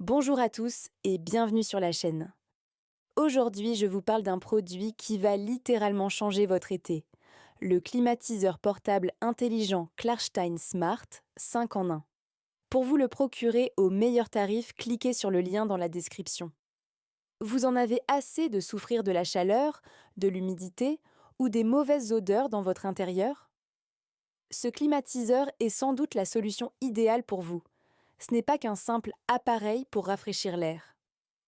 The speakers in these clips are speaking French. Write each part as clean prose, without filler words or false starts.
Bonjour à tous et bienvenue sur la chaîne. Aujourd'hui, je vous parle d'un produit qui va littéralement changer votre été. Le climatiseur portable intelligent Klarstein Smart 5 en 1. Pour vous le procurer au meilleur tarif, cliquez sur le lien dans la description. Vous en avez assez de souffrir de la chaleur, de l'humidité ou des mauvaises odeurs dans votre intérieur? Ce climatiseur est sans doute la solution idéale pour vous. Ce n'est pas qu'un simple appareil pour rafraîchir l'air.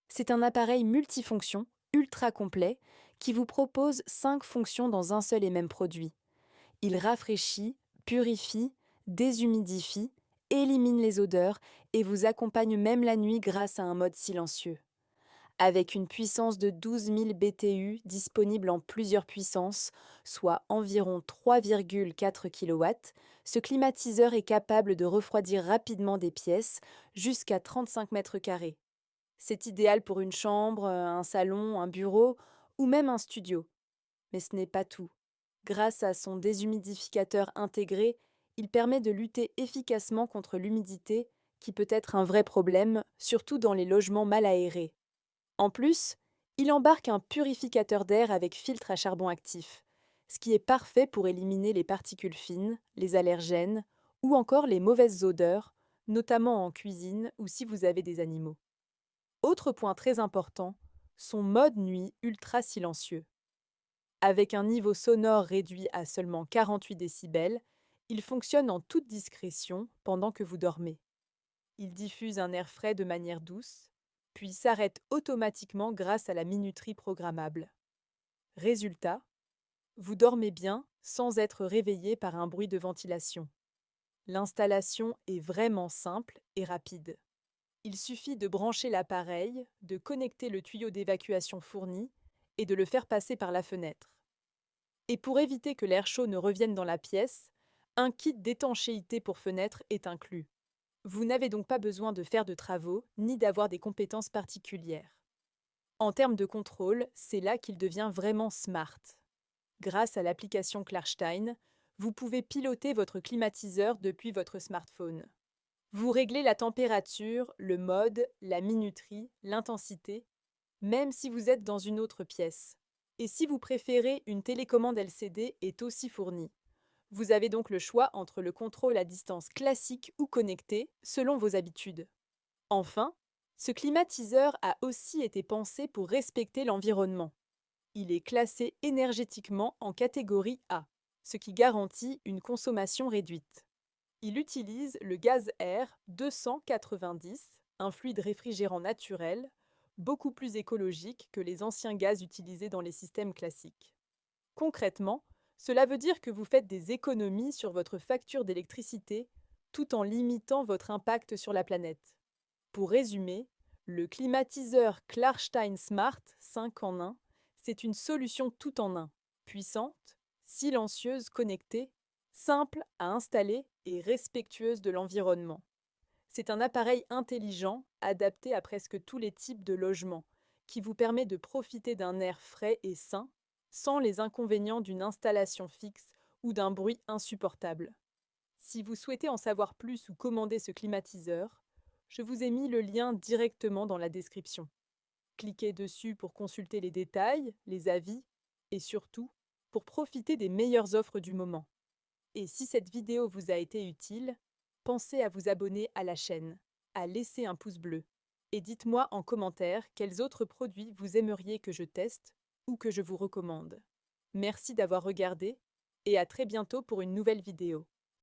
C'est un appareil multifonction, ultra complet, qui vous propose 5 fonctions dans un seul et même produit. Il rafraîchit, purifie, déshumidifie, élimine les odeurs et vous accompagne même la nuit grâce à un mode silencieux. Avec une puissance de 12 000 BTU disponible en plusieurs puissances, soit environ 3,4 kW, ce climatiseur est capable de refroidir rapidement des pièces jusqu'à 35 mètres carrés. C'est idéal pour une chambre, un salon, un bureau ou même un studio. Mais ce n'est pas tout. Grâce à son déshumidificateur intégré, il permet de lutter efficacement contre l'humidité, qui peut être un vrai problème, surtout dans les logements mal aérés. En plus, il embarque un purificateur d'air avec filtre à charbon actif, ce qui est parfait pour éliminer les particules fines, les allergènes ou encore les mauvaises odeurs, notamment en cuisine ou si vous avez des animaux. Autre point très important, son mode nuit ultra silencieux. Avec un niveau sonore réduit à seulement 48 décibels, il fonctionne en toute discrétion pendant que vous dormez. Il diffuse un air frais de manière douce, puis s'arrête automatiquement grâce à la minuterie programmable. Résultat, vous dormez bien sans être réveillé par un bruit de ventilation. L'installation est vraiment simple et rapide. Il suffit de brancher l'appareil, de connecter le tuyau d'évacuation fourni et de le faire passer par la fenêtre. Et pour éviter que l'air chaud ne revienne dans la pièce, un kit d'étanchéité pour fenêtre est inclus. Vous n'avez donc pas besoin de faire de travaux ni d'avoir des compétences particulières. En termes de contrôle, c'est là qu'il devient vraiment smart. Grâce à l'application Klarstein, vous pouvez piloter votre climatiseur depuis votre smartphone. Vous réglez la température, le mode, la minuterie, l'intensité, même si vous êtes dans une autre pièce. Et si vous préférez, une télécommande LCD est aussi fournie. Vous avez donc le choix entre le contrôle à distance classique ou connecté, selon vos habitudes. Enfin, ce climatiseur a aussi été pensé pour respecter l'environnement. Il est classé énergétiquement en catégorie A, ce qui garantit une consommation réduite. Il utilise le gaz air 290, un fluide réfrigérant naturel, beaucoup plus écologique que les anciens gaz utilisés dans les systèmes classiques. Concrètement, cela veut dire que vous faites des économies sur votre facture d'électricité tout en limitant votre impact sur la planète. Pour résumer, le climatiseur Klarstein Smart 5 en 1, c'est une solution tout en un, puissante, silencieuse, connectée, simple à installer et respectueuse de l'environnement. C'est un appareil intelligent, adapté à presque tous les types de logements, qui vous permet de profiter d'un air frais et sain, sans les inconvénients d'une installation fixe ou d'un bruit insupportable. Si vous souhaitez en savoir plus ou commander ce climatiseur, je vous ai mis le lien directement dans la description. Cliquez dessus pour consulter les détails, les avis et surtout pour profiter des meilleures offres du moment. Et si cette vidéo vous a été utile, pensez à vous abonner à la chaîne, à laisser un pouce bleu et dites-moi en commentaire quels autres produits vous aimeriez que je teste ou que je vous recommande. Merci d'avoir regardé et à très bientôt pour une nouvelle vidéo.